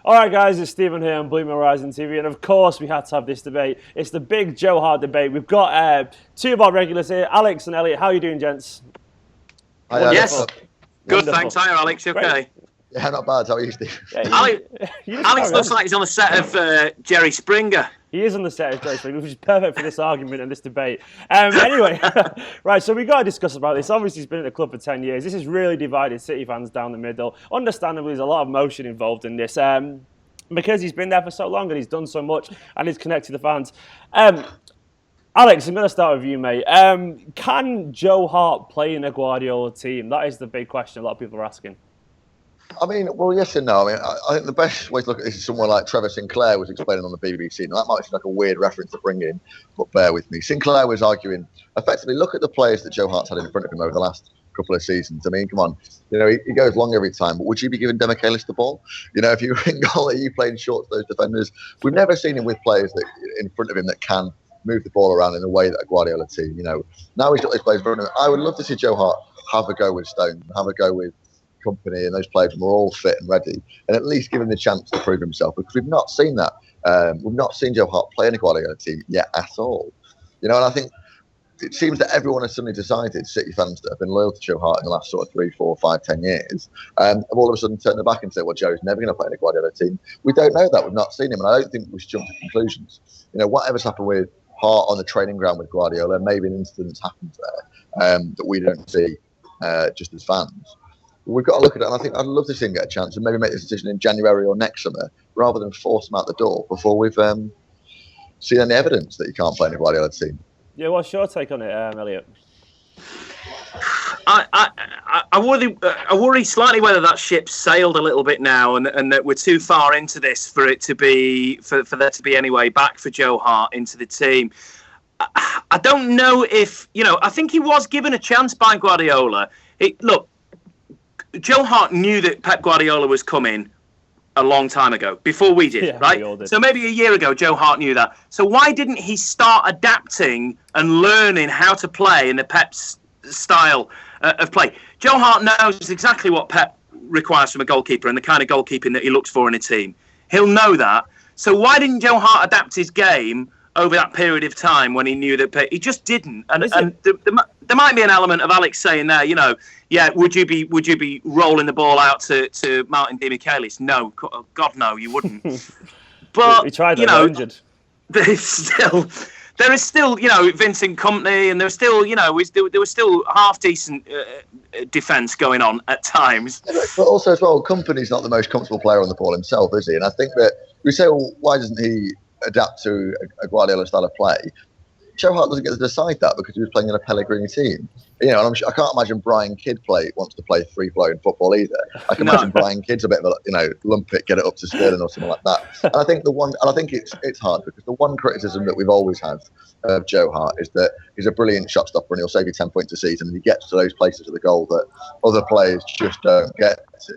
All right, guys, it's Stephen here on BlueMoonRisingTV, and of course we had to have this debate. It's the big Joe Hart debate. We've got two of our regulars here, Alex and Elliot. How are you doing, gents? Hi, yes, good, Wonderful. thanks. Hi, Alex. You okay? Yeah, not bad. How are you, Steve? Yeah, Alex looks like he's on the set of Jerry Springer. He is on the set of Jerry Springer, which is perfect for this argument and this debate. Anyway, right, so we've got to discuss about this. Obviously, he's been at the club for 10 years. This has really divided City fans down the middle. Understandably, there's a lot of emotion involved in this. Because he's been there for so long and he's done so much and he's connected to the fans. Alex, I'm going to start with you, mate. Can Joe Hart play in a Guardiola team? That is the big question a lot of people are asking. I mean, well, yes and no. I mean, I think the best way to look at this is someone like Trevor Sinclair was explaining on the BBC. Now, that might seem like a weird reference to bring in, but bear with me. Sinclair was arguing, effectively, look at the players that Joe Hart's had in front of him over the last couple of seasons. I mean, come on. You know, he goes long every time, but would you be giving Demichelis the ball? You know, if you were in goal, are you playing short to those defenders? We've never seen him with players that in front of him that can move the ball around in the way that a Guardiola team, you know. Now he's got those players in front of him. I would love to see Joe Hart have a go with Stone, have a go with Company and those players when we're all fit and ready, and at least give him the chance to prove himself, because we've not seen that. We've not seen Joe Hart play in a Guardiola team yet at all. You know, and I think it seems that everyone has suddenly decided, City fans that have been loyal to Joe Hart in the last sort of 3, 4, 5, 10 years, have all of a sudden turned their back and said, well, Joe's never going to play in a Guardiola team. We don't know that. We've not seen him, and I don't think we should jump to conclusions. You know, whatever's happened with Hart on the training ground with Guardiola, maybe an incident's happened there that we don't see just as fans. We've got to look at it, and I think I'd love to see him get a chance and maybe make this decision in January or next summer, rather than force him out the door before we've seen any evidence that he can't play in a Guardiola team. Yeah, what's your take on it, Elliot? I worry slightly whether that ship's sailed a little bit now, and that we're too far into this for it to be for there to be any way back for Joe Hart into the team. I don't know if, you know, I think he was given a chance by Guardiola. Look, Joe Hart knew that Pep Guardiola was coming a long time ago, before we did, right? We all did. So maybe a year ago, Joe Hart knew that. So why didn't he start adapting and learning how to play in the Pep's style of play? Joe Hart knows exactly what Pep requires from a goalkeeper and the kind of goalkeeping that he looks for in a team. He'll know that. So why didn't Joe Hart adapt his game over that period of time when he knew that he just didn't? And there might be an element of Alex saying there, you know, yeah, would you be rolling the ball out to Martin Demichelis? No, God, no, you wouldn't. But he tried that, you know, injured. There is still, you know, Vincent Company, and there's still, you know, there was still half decent defence going on at times. Yeah, but also as well, Company's not the most comfortable player on the ball himself, is he? And I think that we say, well, why doesn't he adapt to a Guardiola style of play? Joe Hart doesn't get to decide that because he was playing in a Pellegrini team. You know, and I can't imagine Brian Kidd wants to play free-flowing football either. I can imagine Brian Kidd's a bit of a, you know, lump it, get it up to Sterling or something like that. And I think it's hard because the one criticism that we've always had of Joe Hart is that he's a brilliant shot stopper and he'll save you 10 points a season, and he gets to those places of the goal that other players just don't get to.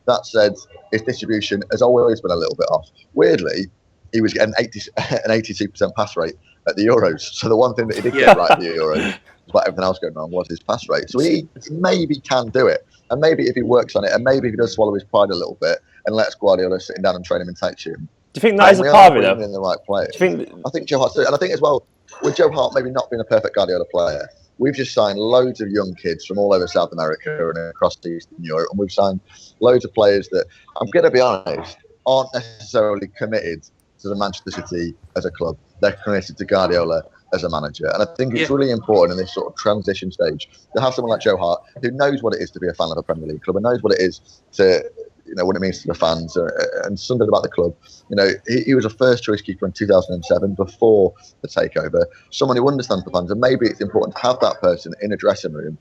That said, his distribution has always been a little bit off. Weirdly, he was getting an 82% pass rate at the Euros. So the one thing that he did get right at the Euros, despite everything else going on, was his pass rate. So he maybe can do it. And maybe if he works on it, and maybe if he does swallow his pride a little bit and lets Guardiola sit him down and train him in tight tune. Do you think that is a part of it, though? In the right place. I think Joe Hart, and I think as well, with Joe Hart maybe not being a perfect Guardiola player, we've just signed loads of young kids from all over South America and across Eastern Europe, and we've signed loads of players that, I'm going to be honest, aren't necessarily committed to the Manchester City as a club. They're committed to Guardiola as a manager. And I think it's really important in this sort of transition stage to have someone like Joe Hart who knows what it is to be a fan of a Premier League club and knows what it is to, you know, what it means to the fans and something about the club. You know, he was a first choice keeper in 2007 before the takeover. Someone who understands the fans, and maybe it's important to have that person in a dressing room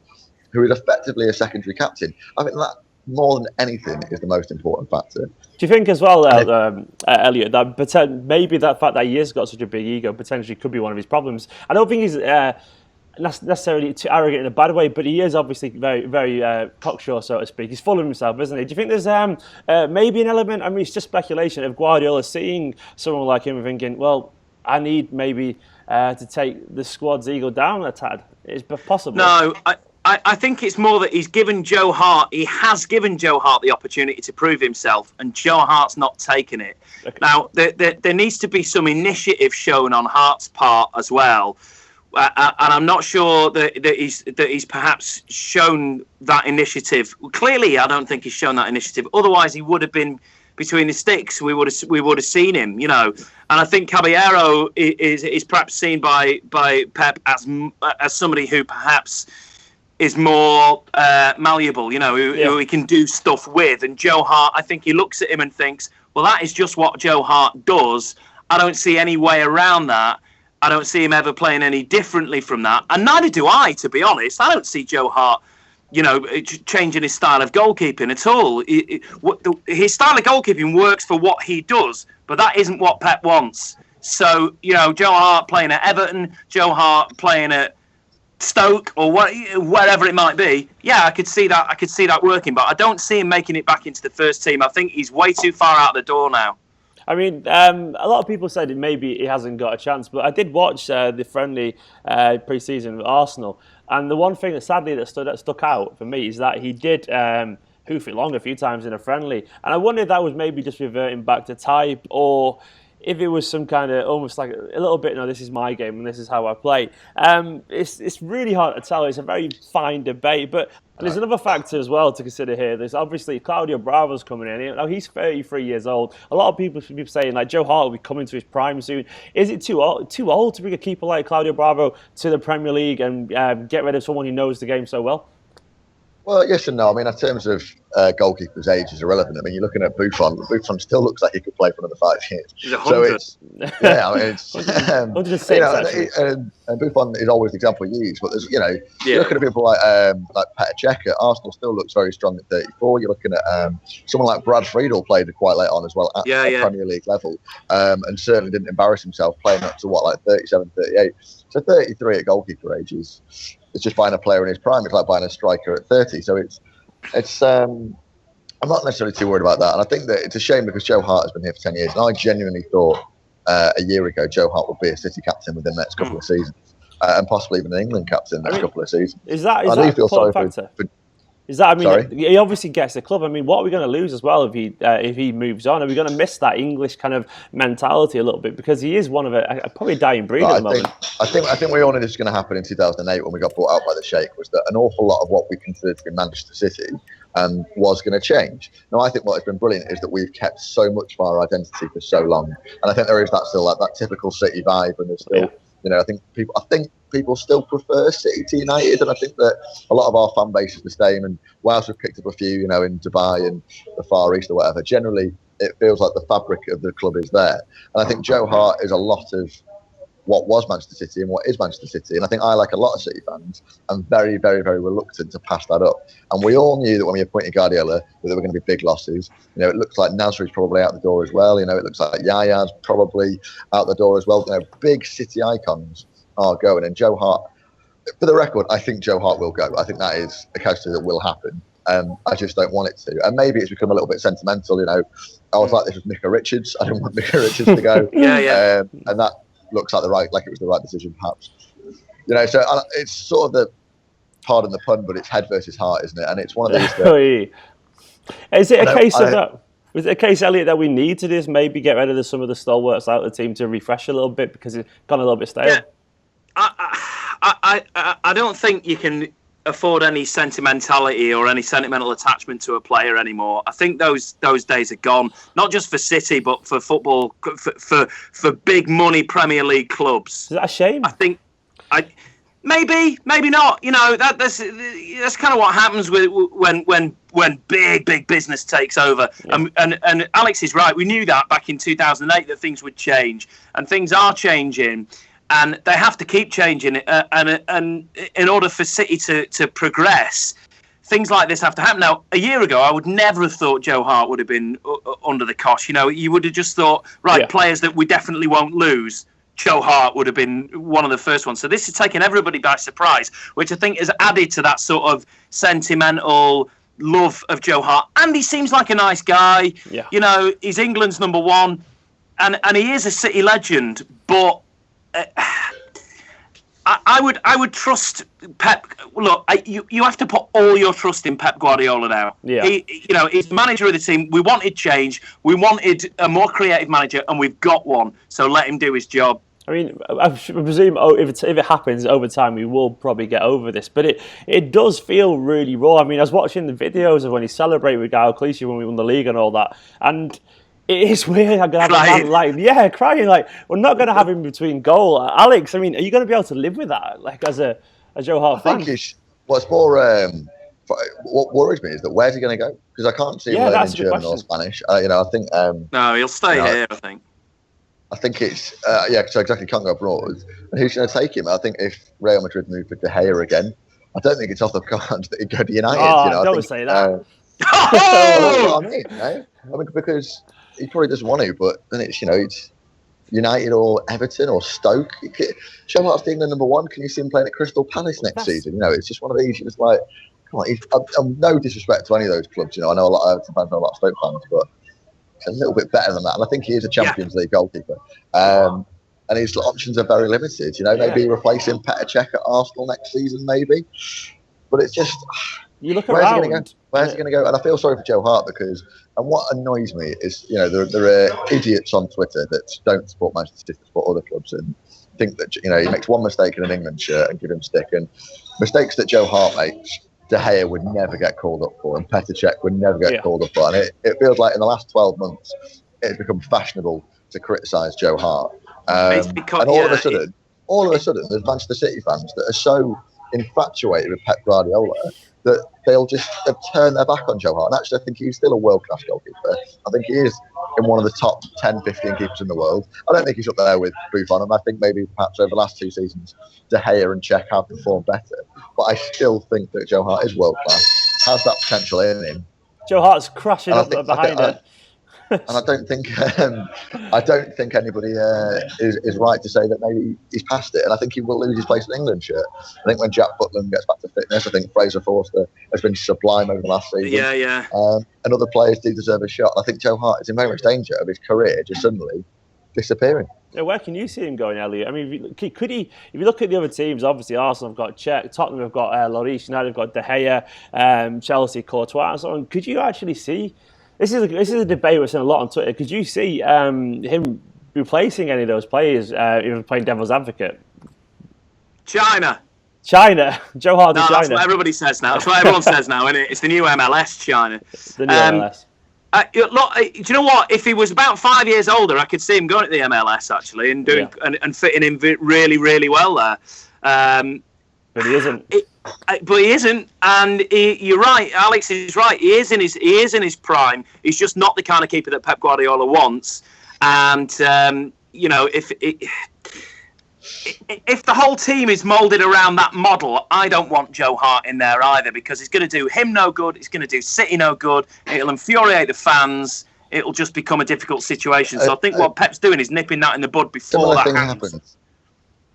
who is effectively a secondary captain. I think that, more than anything, is the most important factor. Do you think as well, Elliot, that maybe that fact that he has got such a big ego potentially could be one of his problems? I don't think he's necessarily too arrogant in a bad way, but he is obviously very, very cocksure, so to speak. He's full of himself, isn't he? Do you think there's maybe an element, I mean, it's just speculation, of Guardiola seeing someone like him and thinking, well, I need maybe to take the squad's ego down a tad? It's possible. No, I think it's more that he has given Joe Hart the opportunity to prove himself, and Joe Hart's not taken it. Okay. Now, there needs to be some initiative shown on Hart's part as well. And I'm not sure that he's perhaps shown that initiative. Clearly, I don't think he's shown that initiative. Otherwise, he would have been between the sticks. We would have seen him, you know. And I think Caballero is perhaps seen by Pep as somebody who perhaps is more malleable, you know, who he can do stuff with. And Joe Hart, I think he looks at him and thinks, well, that is just what Joe Hart does. I don't see any way around that. I don't see him ever playing any differently from that. And neither do I, to be honest. I don't see Joe Hart, you know, changing his style of goalkeeping at all. His style of goalkeeping works for what he does, but that isn't what Pep wants. So, you know, Joe Hart playing at Everton, Joe Hart playing at Stoke or wherever it might be, yeah, I could see that working, but I don't see him making it back into the first team. I think he's way too far out the door now. I mean, a lot of people said that maybe he hasn't got a chance, but I did watch the friendly pre-season with Arsenal, and the one thing that sadly that stuck out for me is that he did hoof it long a few times in a friendly, and I wonder if that was maybe just reverting back to type, or if it was some kind of almost like a little bit, no, this is my game and this is how I play. It's really hard to tell. It's a very fine debate, but there's another factor as well to consider here. There's obviously Claudio Bravo's coming in. Now he's 33 years old. A lot of people should be saying like Joe Hart will be coming to his prime soon. Is it too old to bring a keeper like Claudio Bravo to the Premier League and get rid of someone who knows the game so well? Well, yes and no. I mean, in terms of goalkeepers' age is irrelevant. I mean, you're looking at Buffon. Buffon still looks like he could play for another 5 years. He's 100. So I mean, it's 106, you know, and Buffon is always the example you use. But there's, you know, you're looking at people like Petr Cech. Arsenal still looks very strong at 34. You're looking at someone like Brad Friedel played quite late on as well at Premier League level, and certainly didn't embarrass himself playing up to like 37, 38. So 33 at goalkeeper age is. It's just buying a player in his prime. It's like buying a striker at 30. So it's. I'm not necessarily too worried about that. And I think that it's a shame because Joe Hart has been here for 10 years. And I genuinely thought a year ago Joe Hart would be a City captain within the next couple of seasons, and possibly even an England captain the next couple of seasons. Is that a factor? Is that? I mean, Sorry? He obviously gets the club. I mean, what are we going to lose as well if he moves on? Are we going to miss that English kind of mentality a little bit because he is one of probably a dying breed at the moment? I think we all knew this was going to happen in 2008 when we got bought out by the Sheikh. Was that an awful lot of what we considered to be Manchester City was going to change? Now, I think what has been brilliant is that we've kept so much of our identity for so long, and I think there is that still like that typical City vibe, and there's still. You know, I think people still prefer City to United, and I think that a lot of our fan base is the same. And whilst we've picked up a few, you know, in Dubai and the Far East or whatever, generally it feels like the fabric of the club is there. And I think Joe Hart is a lot of what was Manchester City and what is Manchester City. And I think I, like a lot of City fans, am very, very, very reluctant to pass that up. And we all knew that when we appointed Guardiola, that there were going to be big losses. You know, it looks like Nasri's probably out the door as well. You know, it looks like Yaya's probably out the door as well. You know, big City icons are going. And Joe Hart, for the record, I think Joe Hart will go. I think that is a casualty that will happen. I just don't want it to. And maybe it's become a little bit sentimental. You know, I was like this with Mika Richards. I didn't want Mika Richards to go. And that looks like it was the right decision, perhaps. You know, so it's sort of the, pardon the pun, but it's head versus heart, isn't it? And it's one of these. Is it a case of that? Was it a case, Elliot, that we need to just maybe get rid of some of the stalwarts out of the team to refresh a little bit because it's gone a little bit stale? I don't think you can afford any sentimentality or any sentimental attachment to a player anymore. I think those days are gone. Not just for City, but for football, for big money Premier League clubs. Is that a shame? I think, maybe not. You know, that's kind of what happens with when big business takes over. Yeah. And Alex is right. We knew that back in 2008 that things would change, and things are changing. And they have to keep changing, and in order for City to progress, things like this have to happen. Now, a year ago, I would never have thought Joe Hart would have been under the cosh. You know, you would have just thought, players that we definitely won't lose. Joe Hart would have been one of the first ones. So this has taken everybody by surprise, which I think has added to that sort of sentimental love of Joe Hart. And he seems like a nice guy. Yeah. You know, he's England's number one, and he is a City legend, but I would trust Pep. Look, you have to put all your trust in Pep Guardiola now. Yeah. He's the manager of the team. We wanted change. We wanted a more creative manager, and we've got one. So let him do his job. I mean, I presume if it happens over time, we will probably get over this. But it does feel really raw. I mean, I was watching the videos of when he celebrated with Gael Clichy when we won the league and all that, and it is weird. I'm gonna have a man crying. Like, we're not gonna have him between goal. Alex, I mean, are you gonna be able to live with that? Like, as a Joe Hart fan? I think what's more. What worries me is that where's he going to go? Because I can't see him learning German or Spanish. I think. No, he'll stay here. I think. I think it's so exactly, can't go abroad. And who's going to take him? I think if Real Madrid move for De Gea again, I don't think it's off the cards that he'd go to United. Don't say that. I mean, because he probably doesn't want to, but then it's United or Everton or Stoke. Joe Hart's the England #1. Can you see him playing at Crystal Palace next season? It's just one of these. It's like, come on. No disrespect to any of those clubs. I know a lot of Everton fans, a lot of Stoke fans, but a little bit better than that, and I think he is a Champions League goalkeeper. And his options are very limited. Maybe replacing Petr Cech at Arsenal next season, maybe. But it's just, you look where's around. he going to go? Where's he going to go? And I feel sorry for Joe Hart because, and what annoys me is, there are idiots on Twitter that don't support Manchester City, support other clubs, and think that he makes one mistake in an England shirt and give him stick, and mistakes that Joe Hart makes, De Gea would never get called up for, and Petr Cech would never get called up for. And it feels like in the last 12 months, it's become fashionable to criticise Joe Hart. And all of a sudden, there's Manchester City fans that are so infatuated with Pep Guardiola that they'll just turn their back on Joe Hart. And actually, I think he's still a world-class goalkeeper. I think he is in one of the top 10, 15 keepers in the world. I don't think he's up there with Buffon, and I think maybe perhaps over the last 2 seasons, De Gea and Cech have performed better. But I still think that Joe Hart is world-class, has that potential in him. Joe Hart's crashing up behind it. And I don't think anybody is right to say that maybe he's past it. And I think he will lose his place in England shirt. I think when Jack Butland gets back to fitness, I think Fraser Forster has been sublime over the last season. Yeah. And other players do deserve a shot. I think Joe Hart is in very much danger of his career just suddenly disappearing. Yeah, where can you see him going, Elliot? I mean, could he? If you look at the other teams, obviously Arsenal have got Cech, Tottenham have got Lloris, United have got De Gea, Chelsea, Courtois, and so on. Could you actually see? This is a debate we're seeing a lot on Twitter. Could you see him replacing any of those players, even playing devil's advocate? China. Joe Hart in China. That's what everybody says now. That's what everyone says now, isn't it? It's the new MLS, China. The new MLS. Look, do you know what? If he was about 5 years older, I could see him going to the MLS actually and doing and fitting in really, really well there. But he isn't. But he isn't, and you're right. Alex is right. He is in his prime. He's just not the kind of keeper that Pep Guardiola wants. And if the whole team is moulded around that model, I don't want Joe Hart in there either, because it's going to do him no good. It's going to do City no good. It'll infuriate the fans. It'll just become a difficult situation. So I think what Pep's doing is nipping that in the bud before that happens.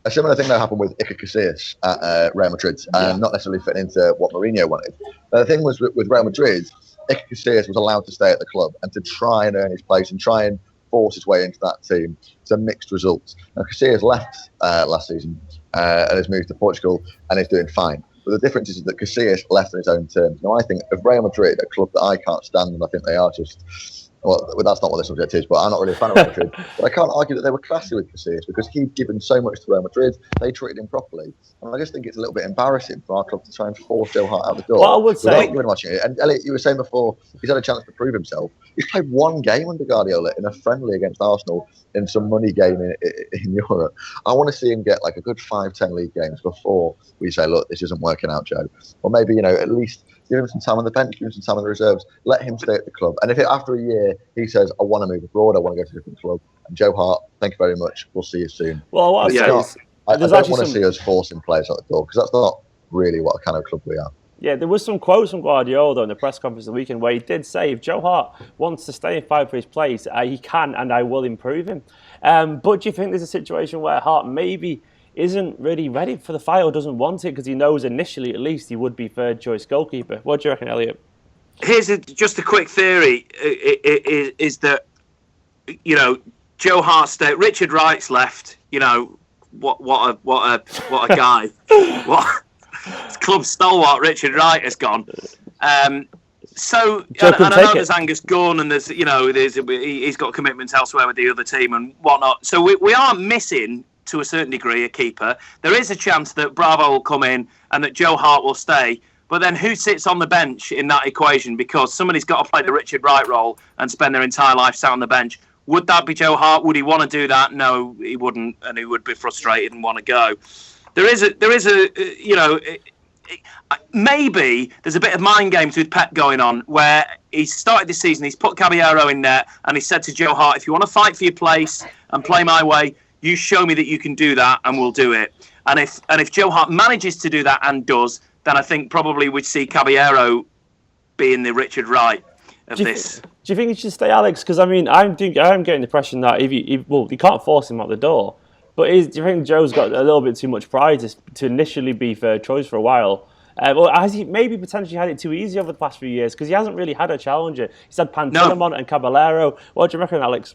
A similar thing that happened with Iker Casillas at Real Madrid, and not necessarily fitting into what Mourinho wanted. The thing was with Real Madrid, Iker Casillas was allowed to stay at the club and to try and earn his place and try and force his way into that team. It's a mixed results. Now, Casillas left last season and has moved to Portugal and is doing fine. But the difference is that Casillas left on his own terms. Now, I think of Real Madrid, a club that I can't stand, and I think they are just... Well, that's not what the subject is, but I'm not really a fan of Real Madrid. But I can't argue that they were classy with Casillas because he'd given so much to Real Madrid. They treated him properly. And I just think it's a little bit embarrassing for our club to try and force Joe Hart out the door. Well, I would say... Without watching it. And Elliot, you were saying before, he's had a chance to prove himself. He's played one game under Guardiola in a friendly against Arsenal in some money game in Europe. I want to see him get like a good 5-10 league games before we say, look, this isn't working out, Joe. Or maybe, at least... give him some time on the bench, give him some time on the reserves, let him stay at the club. And if after a year he says, I want to move abroad, I want to go to a different club, and Joe Hart, thank you very much, we'll see you soon. Well, what I don't want to see us forcing players out the door, because that's not really what kind of club we are. Yeah, there was some quotes from Guardiola though in the press conference the weekend where he did say if Joe Hart wants to stay and fight for his place, he can and I will improve him. But do you think there's a situation where Hart maybe isn't really ready for the fight or doesn't want it because he knows initially at least he would be third choice goalkeeper? What do you reckon, Elliot? Here's just a quick theory: is that Joe Hart stayed, Richard Wright's left, what a guy. What club stalwart Richard Wright has gone. So and I know there's Angus Gunn and he's got commitments elsewhere with the other team and whatnot. So we are missing, to a certain degree, a keeper. There is a chance that Bravo will come in and that Joe Hart will stay. But then who sits on the bench in that equation? Because somebody's got to play the Richard Wright role and spend their entire life sat on the bench. Would that be Joe Hart? Would he want to do that? No, he wouldn't, and he would be frustrated and want to go. Maybe there's a bit of mind games with Pep going on, where he started this season, he's put Caballero in there, and he said to Joe Hart, if you want to fight for your place and play my way, you show me that you can do that, and we'll do it. And if Joe Hart manages to do that and does, then I think probably we'd see Caballero being the Richard Wright of this. Do you think he should stay, Alex? Because I'm getting the impression that you can't force him out the door. But do you think Joe's got a little bit too much pride to initially be third choice for a while? Or has he maybe potentially had it too easy over the past few years? Because he hasn't really had a challenger. He's had Pantilimon and Caballero. What do you reckon, Alex?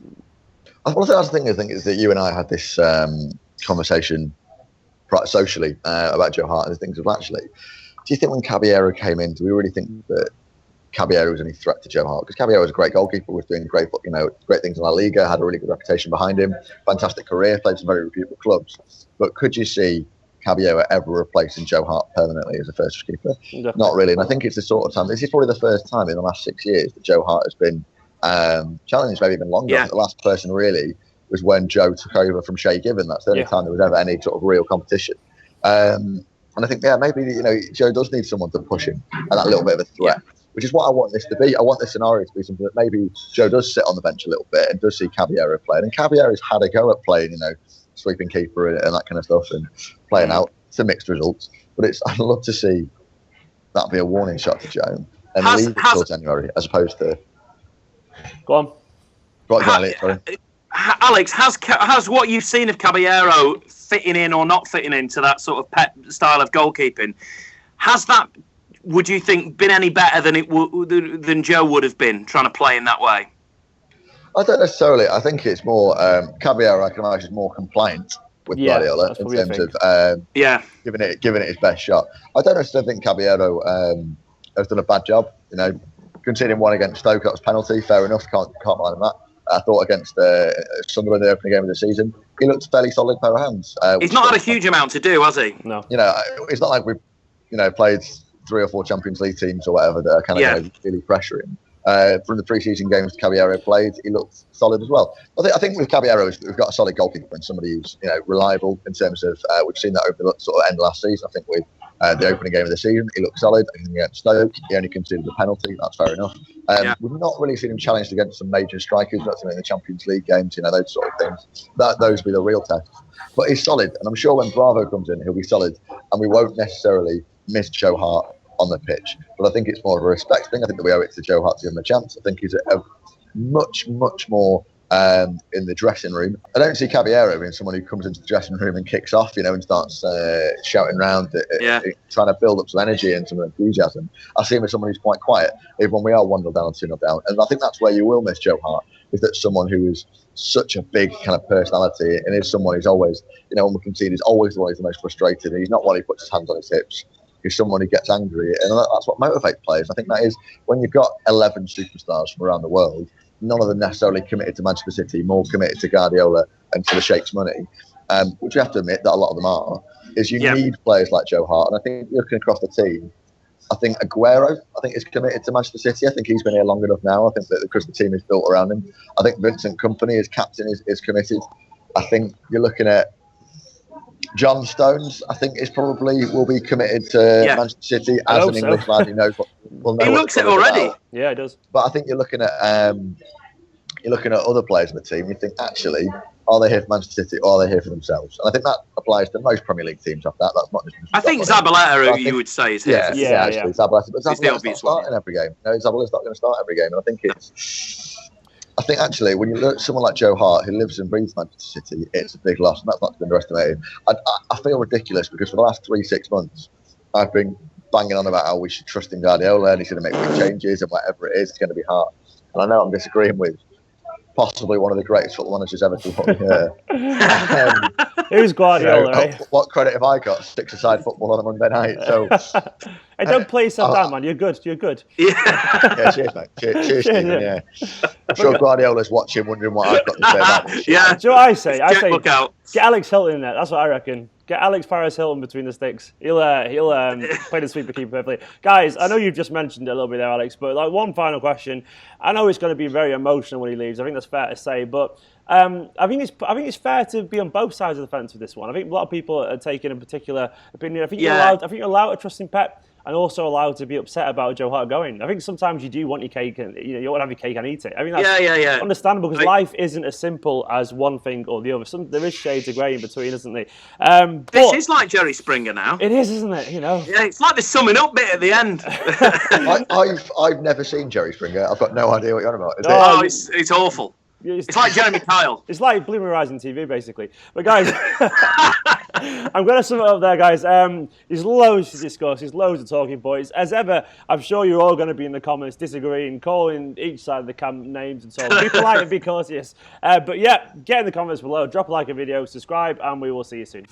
One of the other things I think is that you and I had this conversation socially about Joe Hart and things. Actually, do you think when Caballero came in, do we really think that Caballero was any threat to Joe Hart? Because Caballero was a great goalkeeper, was doing great things in La Liga, had a really good reputation behind him, fantastic career, played some very reputable clubs. But could you see Caballero ever replacing Joe Hart permanently as a first keeper? Definitely. Not really. And I think it's the sort of time. This is probably the first time in the last 6 years that Joe Hart has been challenged, maybe even longer. Yeah. The last person really was when Joe took over from Shay Given. That's the only time there was ever any sort of real competition. And I think, maybe Joe does need someone to push him and that little bit of a threat. Yeah. Which is what I want this to be. I want this scenario to be something that maybe Joe does sit on the bench a little bit and does see Caballero playing. And Caballero's had a go at playing, sweeping keeper and that kind of stuff and playing out. Some mixed results. But I'd love to see that be a warning shot to Joe and leave it till January as opposed to... Go on. Elliot, sorry. Alex, has what you've seen of Caballero fitting in or not fitting into that sort of Pep style of goalkeeping, has that, would you think, been any better than Joe would have been trying to play in that way? I don't necessarily. I think it's more Caballero. I can imagine is more compliant with Guardiola in terms of giving it his best shot. I don't necessarily think Caballero has done a bad job. Conceding one against Stoke, that was penalty. Fair enough. Can't mind that. I thought against Sunderland in the opening game of the season, he looked a fairly solid pair of hands. He's not had a huge amount to do, has he? No. It's not like we've played 3 or 4 Champions League teams or whatever that are kind of really pressuring. From the pre-season games Caballero played, he looked solid as well. I think with Caballero, we've got a solid goalkeeper and somebody who's reliable in terms of we've seen that over the sort of end of last season. I think with the opening game of the season, he looked solid. I think against Stoke, he only conceded a penalty. That's fair enough. We've not really seen him challenged against some major strikers. That's in the Champions League games, those sort of things. Those will be the real tests. But he's solid, and I'm sure when Bravo comes in, he'll be solid, and we won't necessarily miss Joe Hart on the pitch. But I think it's more of a respect thing. I think that we owe it to Joe Hart to give him a chance. I think he's a much more in the dressing room. I don't see Caballero being someone who comes into the dressing room and kicks off, and starts shouting around, trying to build up some energy and some enthusiasm. I see him as someone who's quite quiet, even when we are 1-0 down or 2-0 down. And I think that's where you will miss Joe Hart, is that someone who is such a big kind of personality and is someone who's always, when we concede, is always the one who's the most frustrated. And he's not one who puts his hands on his hips. He's someone who gets angry, and that's what motivates players. I think that is when you've got 11 superstars from around the world, none of them necessarily committed to Manchester City, more committed to Guardiola and to the Sheikh's money, which you have to admit that a lot of them are, is you need players like Joe Hart. And I think looking across the team, I think Aguero, is committed to Manchester City. I think he's been here long enough now. I think that because the team is built around him. I think Vincent Kompany, as captain, is committed. I think you're looking at John Stones, I think, will be committed to Manchester City as an English lad who knows what. He looks it already. About. Yeah, he does. But I think you're looking at other players in the team. You think, actually, are they here for Manchester City or are they here for themselves? And I think that applies to most Premier League teams. That's not just. I think Zabaleta, you would say, is here. Actually, Zabaleta. But Zabaleta's not starting every game. Zabaleta's not going to start every game, and I think actually, when you look at someone like Joe Hart, who lives and breathes Manchester City, it's a big loss, and that's not to be underestimated. I feel ridiculous because for the last 3-6 months, I've been banging on about how we should trust in Guardiola and he's going to make big changes and whatever it is, it's going to be hard. And I know I'm disagreeing with possibly one of the greatest football managers ever to put me here. Who's Guardiola? Right? What credit have I got? Six-a-side football on a Monday night. So, hey, don't play yourself down, man. You're good. You're good. Yeah, cheers, mate. Cheers, Stephen. Yeah. I'm sure Guardiola's watching, wondering what I've got to say about this. Yeah. Do you know what I say? I say, look out. Get Alex Hilton in there. That's what I reckon. Get Alex Paris Hilton between the sticks. He'll play the sweeper keeper perfectly. Guys, I know you've just mentioned it a little bit there, Alex, but like one final question. I know it's going to be very emotional when he leaves. I think that's fair to say, but I think it's fair to be on both sides of the fence with this one. I think a lot of people are taking a particular opinion. I think you're allowed to trust in Pep, and also allowed to be upset about Joe Hart going. I think sometimes you do want your cake, and you want to have your cake and eat it. I mean, that's understandable because life isn't as simple as one thing or the other. There is shades of grey in between, isn't there? This is like Jerry Springer now. It is, isn't it? Yeah, it's like the summing up bit at the end. I've never seen Jerry Springer. I've got no idea what you're on about. It's awful. It's like Jeremy Kyle. It's like BlueMoonRisingTV, basically. But guys, I'm going to sum it up there, guys. There's loads to discuss. There's loads of talking points. As ever, I'm sure you're all going to be in the comments disagreeing, calling each side of the camp names and so on. Be polite and be courteous. But yeah, get in the comments below. Drop a like a video, subscribe, and we will see you soon.